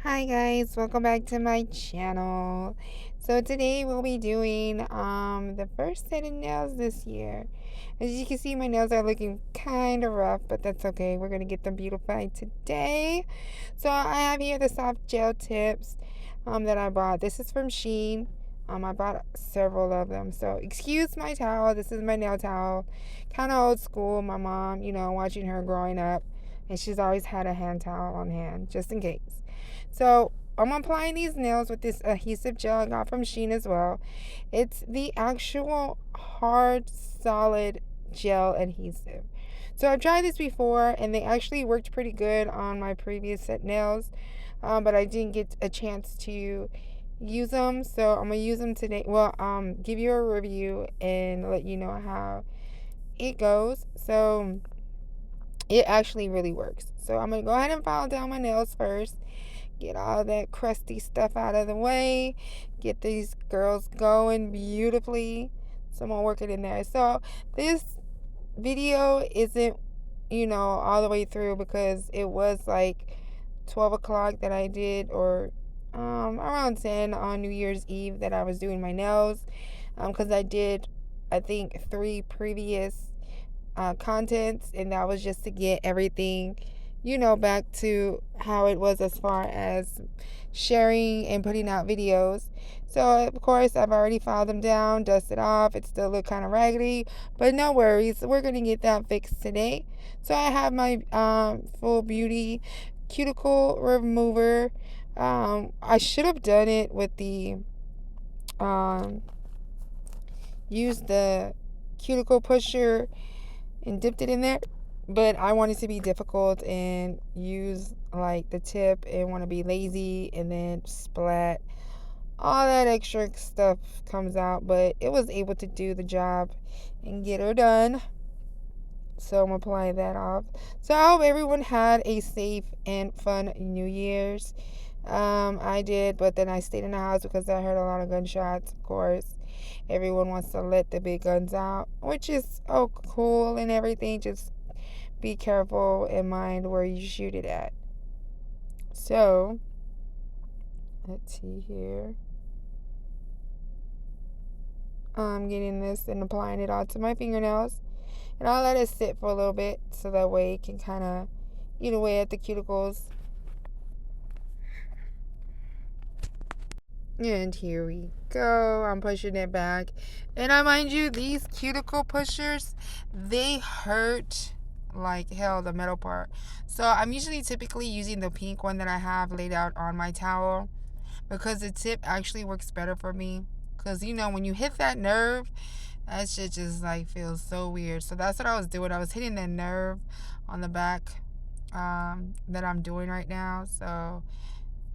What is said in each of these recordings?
Hi guys, welcome back to my channel. So today we'll be doing the first set of nails this year. As you can see, my nails are looking kind of rough, but that's okay. We're gonna get them beautified today. So I have here the soft gel tips that I bought. This is from Shein. I bought several of them. So excuse my towel. This is my nail towel. Kind of old school. My mom, watching her growing up, and she's always had a hand towel on hand just in case. So I'm applying these nails with this adhesive gel I got from Shein as well. It's the actual hard, solid gel adhesive. So I've tried this before, and they actually worked pretty good on my previous set nails, but I didn't get a chance to use them. So I'm gonna use them today. Well, give you a review and let you know how it goes. So it actually really works. So I'm gonna go ahead and file down my nails first, get all that crusty stuff out of the way, get these girls going beautifully. So I'm gonna work it in there. So this video isn't, all the way through because it was like 12 o'clock that I did, or around 10 on New Year's Eve that I was doing my nails. Because I did, I think, 3 previous contents, and that was just to get everything, back to how it was as far as sharing and putting out videos. So, of course, I've already filed them down, dusted off. It still look kind of raggedy, but no worries. We're going to get that fixed today. So, I have my Full Beauty cuticle remover. I should have done it with um, use the cuticle pusher and dipped it in there, but I wanted to be difficult and use like the tip and want to be lazy, and then splat all that extra stuff comes out, but it was able to do the job and get her done. So I'm applying that off. So I hope everyone had a safe and fun New Year's. I did, but then I stayed in the house because I heard a lot of gunshots. Of course, everyone wants to let the big guns out, which is cool and everything. Just be careful and mind where you shoot it at. So let's see here. I'm getting this and applying it onto my fingernails, and I'll let it sit for a little bit so that way it can kind of eat away at the cuticles. And here we go. I'm pushing it back. And I mind you, these cuticle pushers, they hurt like hell, the metal part. So I'm usually typically using the pink one that I have laid out on my towel, because the tip actually works better for me. Because, when you hit that nerve, that shit just like feels so weird. So that's what I was doing. I was hitting that nerve on the back that I'm doing right now. So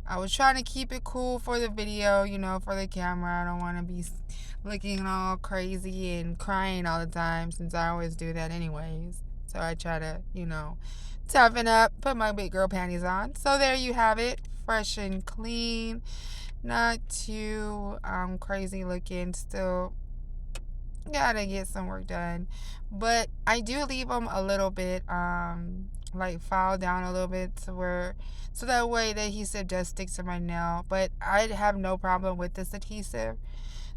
I was trying to keep it cool for the video, for the camera. I don't want to be looking all crazy and crying all the time, since I always do that anyways. So I try to, toughen up, put my big girl panties on. So there you have it, fresh and clean, not too crazy looking. Still gotta get some work done, but I do leave them a little bit like file down a little bit so that way the adhesive does stick to my nail. But I have no problem with this adhesive,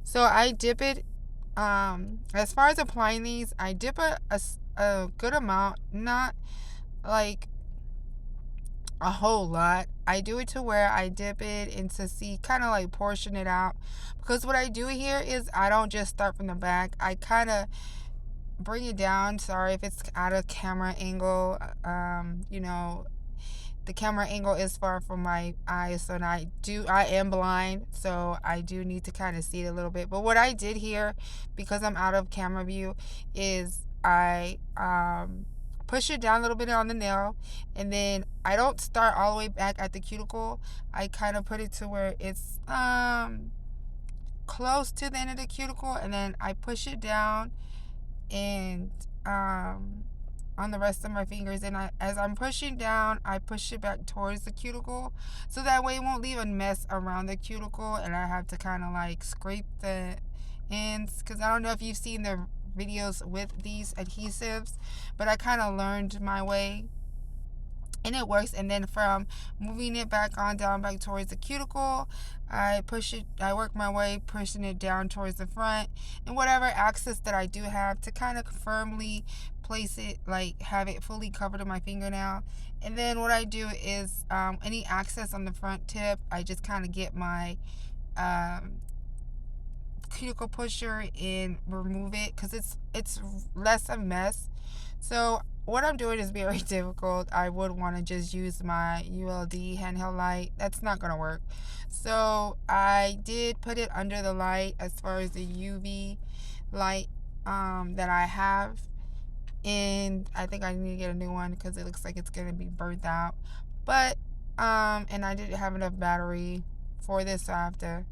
so I dip it. As far as applying these, I dip a good amount, not like a whole lot. I do it to where I dip it into see, kind of like portion it out, because what I do here is I don't just start from the back. I kind of bring it down. Sorry if it's out of camera angle. The camera angle is far from my eyes, so I am blind, so I do need to kind of see it a little bit. But what I did here, because I'm out of camera view, is I push it down a little bit on the nail, and then I don't start all the way back at the cuticle. I kind of put it to where it's close to the end of the cuticle, and then I push it down and on the rest of my fingers, and as I'm pushing down, I push it back towards the cuticle, so that way it won't leave a mess around the cuticle, and I have to kind of like scrape the ends, because I don't know if you've seen the videos with these adhesives, but I kind of learned my way, and it works. And then from moving it back on down back towards the cuticle, I work my way pushing it down towards the front, and whatever access that I do have to kind of firmly place it, like have it fully covered in my fingernail. And then what I do is any access on the front tip, I just kind of get my um, cuticle pusher and remove it, because it's less a mess. So what I'm doing is very difficult. I would want to just use my ULD handheld light. That's not going to work. So I did put it under the light as far as the UV light that I have. And I think I need to get a new one because it looks like it's going to be burnt out. But, and I didn't have enough battery for this, so I have to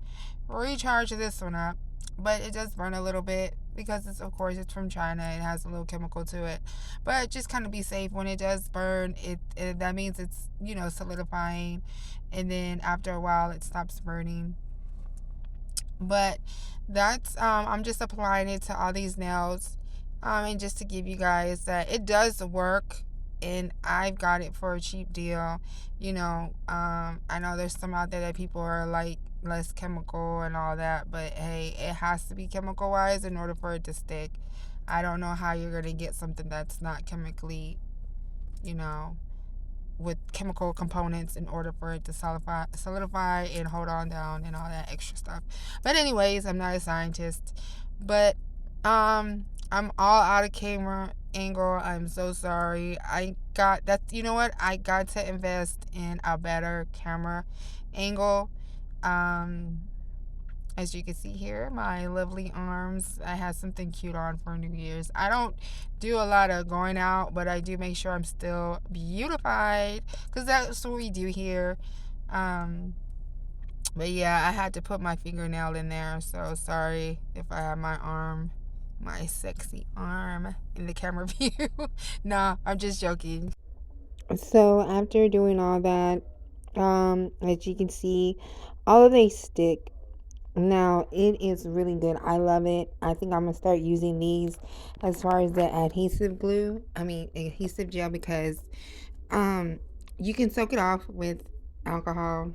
recharge this one up. But it does burn a little bit because it's, of course, it's from China. It has a little chemical to it. But just kind of be safe. When it does burn, it that means it's, solidifying. And then after a while, it stops burning. But that's, I'm just applying it to all these nails. And just to give you guys that it does work, and I've got it for a cheap deal. I know there's some out there that people are like less chemical and all that, but hey, it has to be chemical wise in order for it to stick. I don't know how you're gonna get something that's not chemically, you know, with chemical components in order for it to solidify and hold on down and all that extra stuff. But anyways, I'm not a scientist. But I'm all out of camera angle. I'm so sorry. I got that. You know what? I got to invest in a better camera angle. As you can see here, my lovely arms. I had something cute on for New Year's. I don't do a lot of going out, but I do make sure I'm still beautified, because that's what we do here. But yeah, I had to put my fingernail in there, so sorry if I have my sexy arm in the camera view. Nah, I'm just joking. So after doing all that, as you can see, all of they stick. Now, it is really good. I love it. I think I'm going to start using these as far as the adhesive gel, because um you can soak it off with alcohol,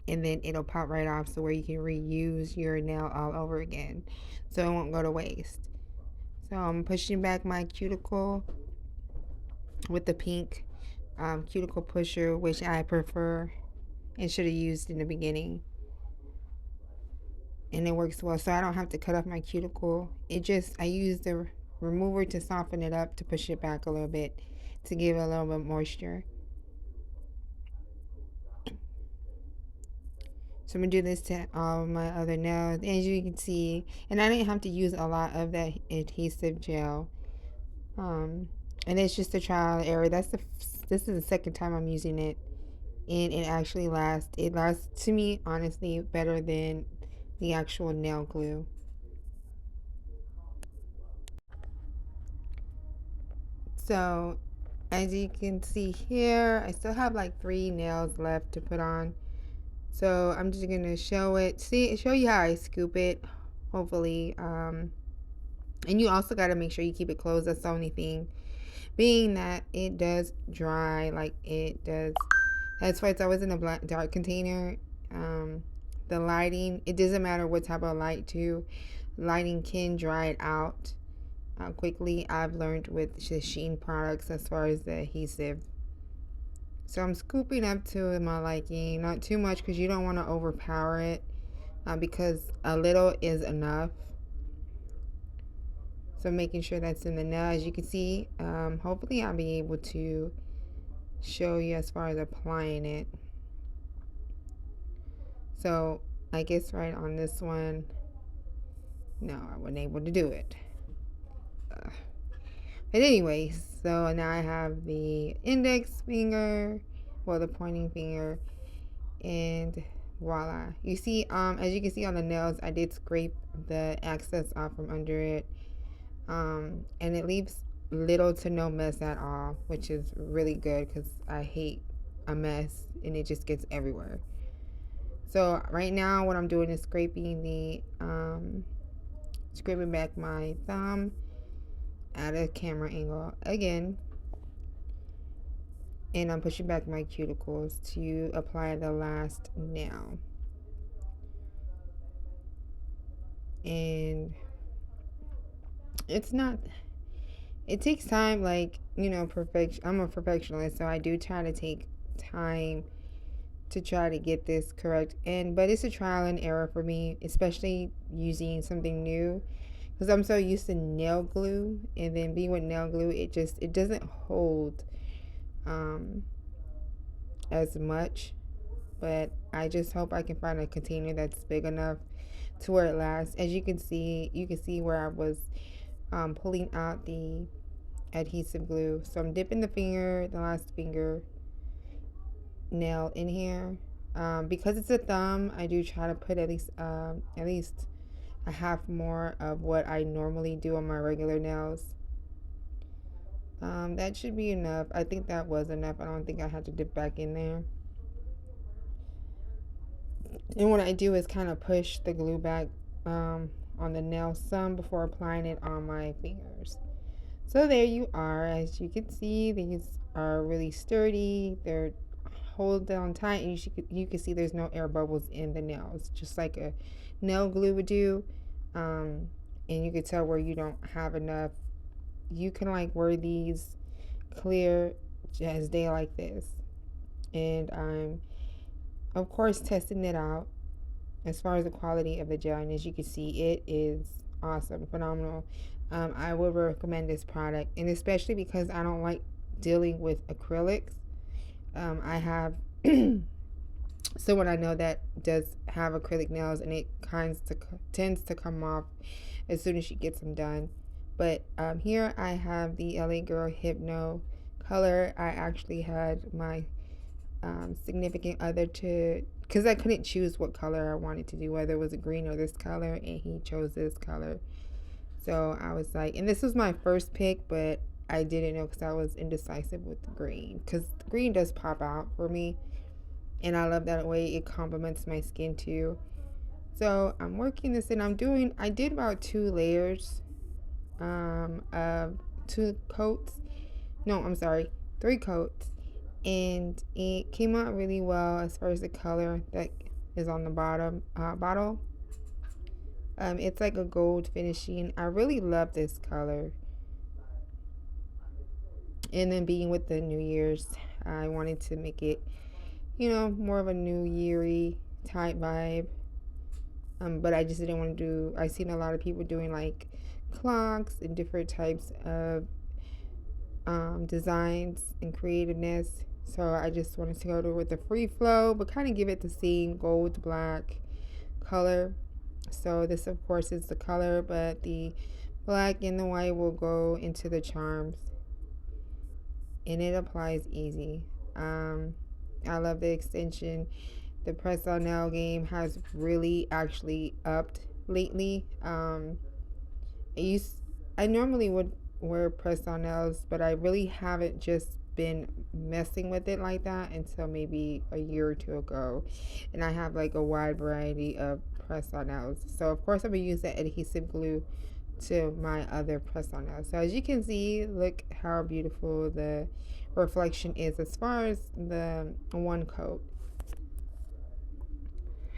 and then it'll pop right off, so where you can reuse your nail all over again. So it won't go to waste. So I'm pushing back my cuticle with the pink cuticle pusher, which I prefer and should have used in the beginning. And it works well, so I don't have to cut off my cuticle. I use the remover to soften it up, to push it back a little bit, to give it a little bit moisture. So I'm gonna do this to all of my other nails. As you can see, and I didn't have to use a lot of that adhesive gel. And it's just a trial and error. This is the second time I'm using it, and it actually lasts. It lasts, to me, honestly, better than the actual nail glue. So as you can see here, I still have like 3 nails left to put on. So I'm just gonna show you how I scoop it, hopefully. And you also got to make sure you keep it closed. That's the only thing, being that it does dry like it does. That's why it's always in a dark container. The lighting, it doesn't matter what type of light too. Lighting can dry it out quickly. I've learned with the Shein products as far as the adhesive. So I'm scooping up to my liking, not too much because you don't want to overpower it, because a little is enough. So making sure that's in the nail. As you can see, hopefully I'll be able to show you as far as applying it. So I guess right on this one, no, I wasn't able to do it. But anyways, so now I have the index finger, well, the pointing finger, and voila. You see, as you can see on the nails, I did scrape the excess off from under it, and it leaves little to no mess at all, which is really good because I hate a mess and it just gets everywhere. So right now, what I'm doing is scraping back my thumb at a camera angle again, And I'm pushing back my cuticles to apply the last nail. And it's not, it takes time, like, perfection. I'm a perfectionist, so I do try to take time to try to get this correct. But it's a trial and error for me, especially using something new, because I'm so used to nail glue, and then being with nail glue, it doesn't hold um, as much. But I just hope I can find a container that's big enough to where it lasts. As you can see where I was pulling out the adhesive glue. So I'm dipping the last finger nail in here. Because it's a thumb, I do try to put at least a half more of what I normally do on my regular nails. That should be enough. I think that was enough. I don't think I had to dip back in there. And what I do is kind of push the glue back on the nail some before applying it on my fingers. So there you are. As you can see, these are really sturdy. They're hold down tight, and you can see there's no air bubbles in the nails, just like a nail glue would do. And you can tell where you don't have enough. You can like wear these clear as day like this. And I'm of course testing it out as far as the quality of the gel, and as you can see, it is awesome, phenomenal. I would recommend this product, and especially because I don't like dealing with acrylics. I have someone I know that does have acrylic nails, and it tends to come off as soon as she gets them done. But here I have the LA Girl Hypno color. I actually had my significant other to, because I couldn't choose what color I wanted to do, whether it was a green or this color, and he chose this color. So I was like, and this was my first pick, but I didn't know because I was indecisive with the green, because the green does pop out for me, and I love that way it complements my skin too. So I'm working this in. I did about 2 layers of 2 coats. No, I'm sorry, 3 coats. And it came out really well as far as the color that is on the bottle. It's like a gold finishing. I really love this color. And then being with the New Year's, I wanted to make it, more of a New Year-y type vibe. But I just didn't want to do. I've seen a lot of people doing like clocks and different types of designs and creativeness. So I just wanted to go with the free flow, but kind of give it the same gold black color. So this, of course, is the color, but the black and the white will go into the charms, and it applies easy. I love the extension. The press on nail game has really actually upped lately. I used I normally would wear press on nails, but I really haven't just been messing with it like that until maybe a year or two ago. And I have like a wide variety of press on nails. So of course I'm gonna use that adhesive glue to my other press on nails. So as you can see, look how beautiful the reflection is as far as the one coat.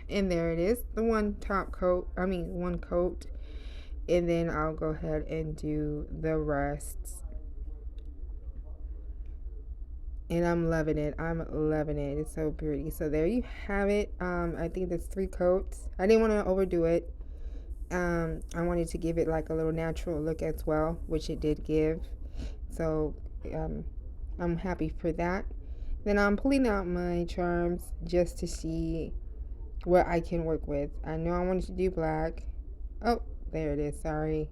And there it is, the one coat. And then I'll go ahead and do the rest. And I'm loving it. I'm loving it. It's so pretty. So there you have it. I think that's 3 coats. I didn't want to overdo it. I wanted to give it like a little natural look as well, which it did give. So I'm happy for that. Then I'm pulling out my charms just to see what I can work with. I know I wanted to do black. Oh, there it is. Sorry.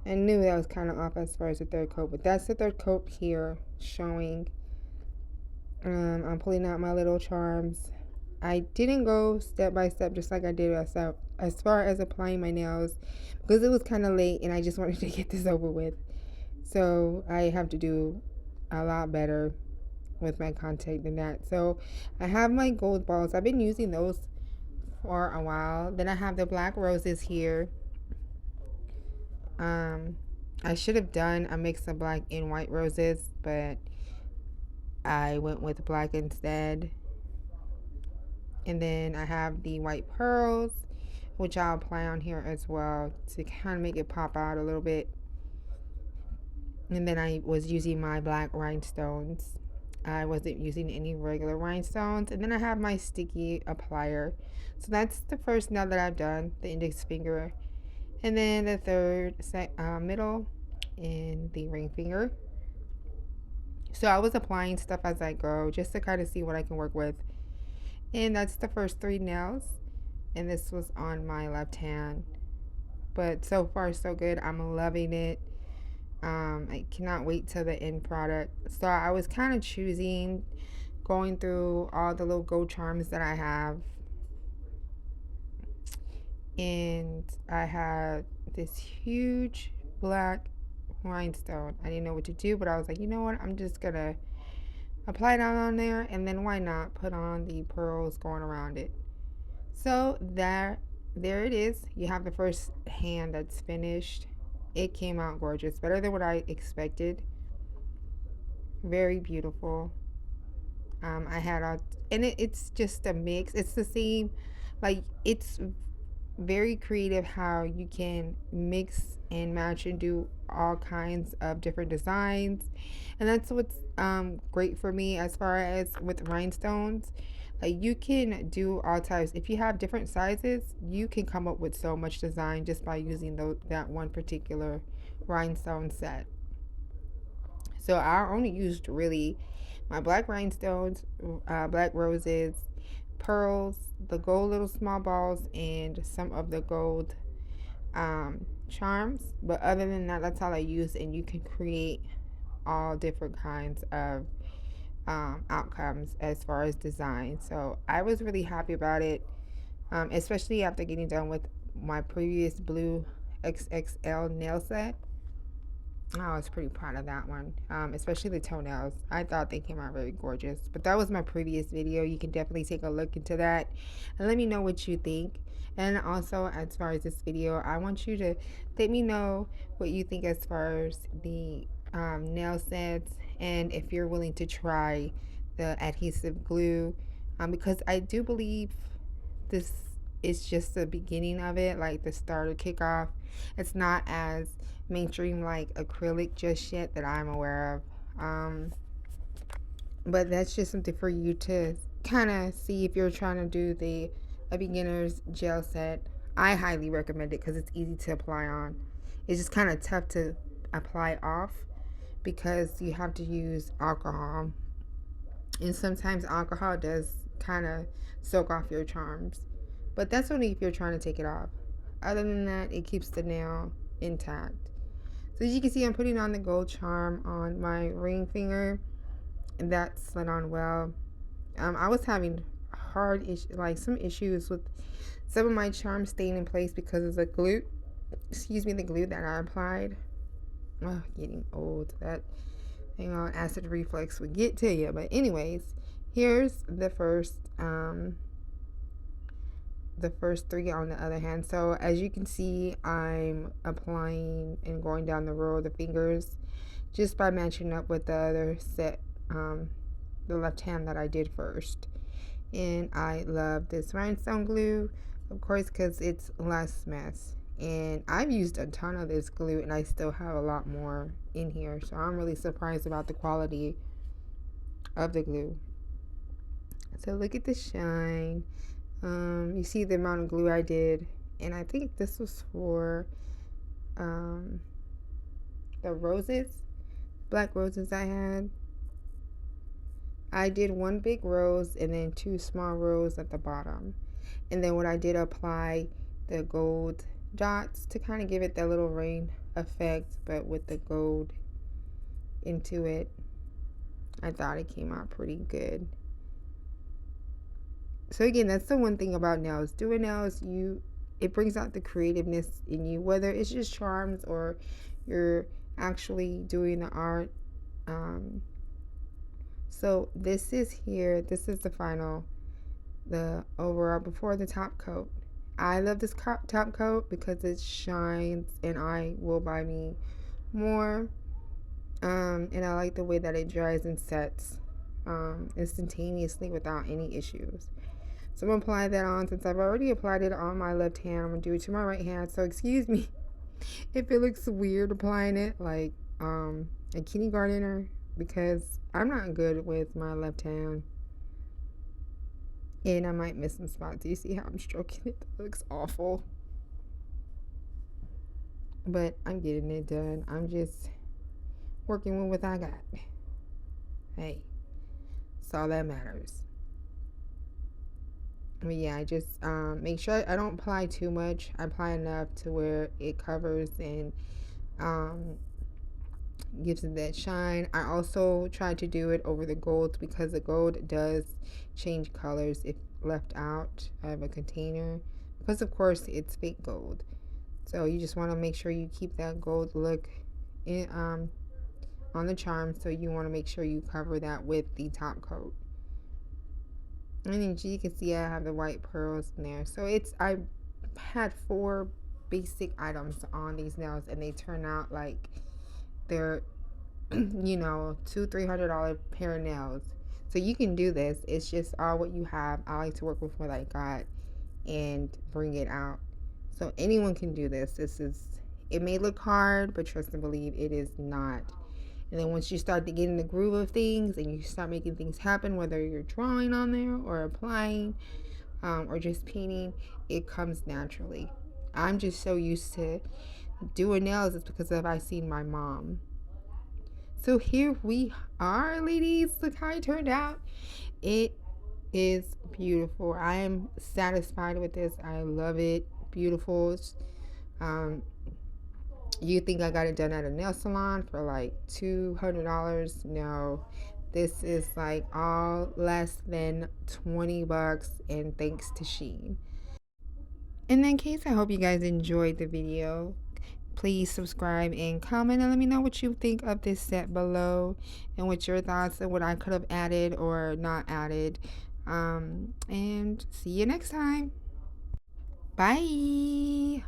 I knew that was kind of off as far as the 3rd coat, but that's the 3rd coat here showing. I'm pulling out my little charms. I didn't go step by step just like I did as far as applying my nails, because it was kind of late and I just wanted to get this over with. So I have to do a lot better with my contact than that. So I have my gold balls. I've been using those for a while. Then I have the black roses here. I should have done a mix of black and white roses, but I went with black instead. And then I have the white pearls, which I'll apply on here as well to kind of make it pop out a little bit. And then I was using my black rhinestones. I wasn't using any regular rhinestones. And then I have my sticky applier. So that's the first nail that I've done, the index finger. And then the third middle and the ring finger. So I was applying stuff as I go just to kind of see what I can work with. And that's the first 3 nails. And this was on my left hand. But so far so good. I'm loving it. I cannot wait till the end product. So I was kind of choosing, going through all the little gold charms that I have. And I had this huge black rhinestone. I didn't know what to do, but I was like, you know what? I'm just going to apply that on there. And then why not put on the pearls going around it. So there it is. You have the first hand that's finished. It came out gorgeous, better than what I expected. Very beautiful. I had a, and it's just a mix. It's the same, like it's very creative how you can mix and match and do all kinds of different designs, and that's what's great for me as far as with rhinestones. Like you can do all types. If you have different sizes, you can come up with so much design just by using that one particular rhinestone set. So I only used really my black rhinestones, black roses, pearls, the gold little small balls, and some of the gold charms. But other than that, that's all I use, and you can create all different kinds of outcomes as far as design. So I was really happy about it, especially after getting done with my previous blue XXL nail set. I was pretty proud of that one, especially the toenails. I thought they came out very gorgeous. But that was my previous video. You can definitely take a look into that and let me know what you think. And also, as far as this video, I want you to let me know what you think as far as the nail sets and if you're willing to try the adhesive glue, because I do believe this is just the beginning of it, like the start or kickoff. It's not as mainstream like acrylic just yet that I'm aware of. But that's just something for you to kind of see if you're trying to do a beginner's gel set. I highly recommend it because it's easy to apply on. It's just kind of tough to apply off because you have to use alcohol, and sometimes alcohol does kind of soak off your charms, but that's only if you're trying to take it off. Other than that, it keeps the nail intact. So as you can see, I'm putting on the gold charm on my ring finger, and that slid on well. I was having some issues with some of my charms staying in place because of the glue. The glue that I applied. Oh, getting old. That hang on, acid reflux would get to you. But anyways, here's the first 3 on the other hand. So as you can see, I'm applying and going down the row of the fingers just by matching up with the other set, the left hand that I did first. And I love this rhinestone glue, of course, because it's less mess. And I've used a ton of this glue and I still have a lot more in here, so I'm really surprised about the quality of the glue. So look at the shine. You see the amount of glue I did, and I think this was for the black roses I had. I did 1 big rose and then 2 small roses at the bottom, and then what I did, apply the gold dots to kind of give it that little rain effect, but with the gold into it. I thought it came out pretty good. So again, that's the one thing about nails. Doing nails, it brings out the creativeness in you, whether it's just charms or you're actually doing the art. So this is the final, the overall before the top coat. I love this top coat because it shines, and I will buy me more. And I like the way that it dries and sets instantaneously without any issues. So I'm gonna apply that on. Since I've already applied it on my left hand, I'm gonna do it to my right hand. So excuse me if it looks weird applying it like a kindergartner, because I'm not good with my left hand and I might miss some spots. Do you see how I'm stroking it? That looks awful. But I'm getting it done. I'm just working with what I got. Hey, that's all that matters. But yeah, I just make sure I don't apply too much. I apply enough to where it covers and um, gives it that shine. I also try to do it over the gold because the gold does change colors if left out of a container. Because of course it's fake gold. So you just want to make sure you keep that gold look in, on the charm. So you want to make sure you cover that with the top coat. And then you can see I have the white pearls in there. So I had 4 basic items on these nails and they turn out like they're $200-300 pair of nails. So you can do this. It's just all what you have. I like to work with what I got and bring it out. So anyone can do this. It may look hard, but trust and believe it is not. And then once you start to get in the groove of things and you start making things happen, whether you're drawing on there or applying or just painting, it comes naturally. I'm just so used to doing nails. It's because I've seen my mom. So here we are, ladies. Look how it turned out. It is beautiful. I am satisfied with this. I love it. Beautiful. Um, you think I got it done at a nail salon for like $200? No, this is like all less than $20, and thanks to Shein. In that case, I hope you guys enjoyed the video. Please subscribe and comment and let me know what you think of this set below and what your thoughts and what I could have added or not added. And see you next time. Bye.